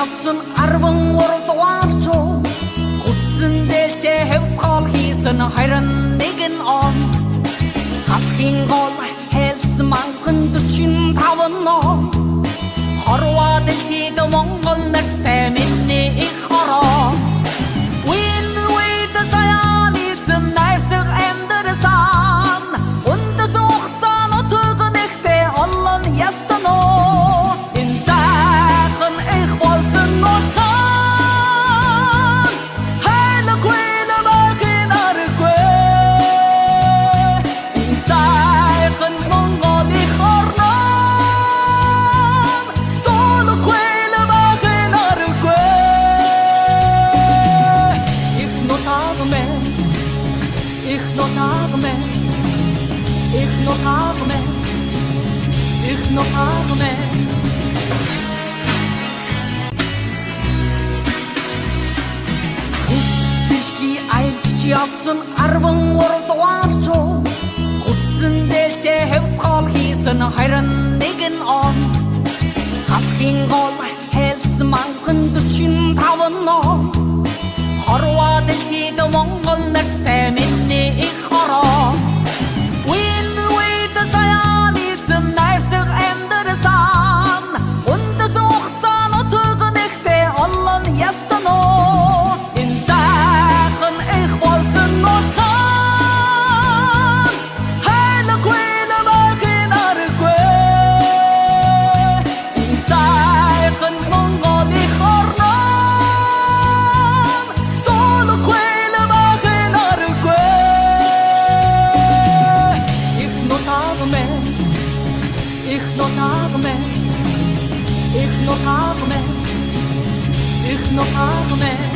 явсан 13 дугаар чуу Утсан дээлтэй хэвсгол хийсэн 21 он Хасхийн гол хэлсэн манган 45 он Хорвоо дэлхийд Монгол нартай миний их хороо Ich noch habe Дэлхий аялж явсан 13 дугаар чуу Утсан дээлтэй хэвсгол хийсэн 21 он Хасхийн гол хэлсэн манган 45 он Хорвоо дэлхийд Монгол нартай миний их хороо Ich noch habe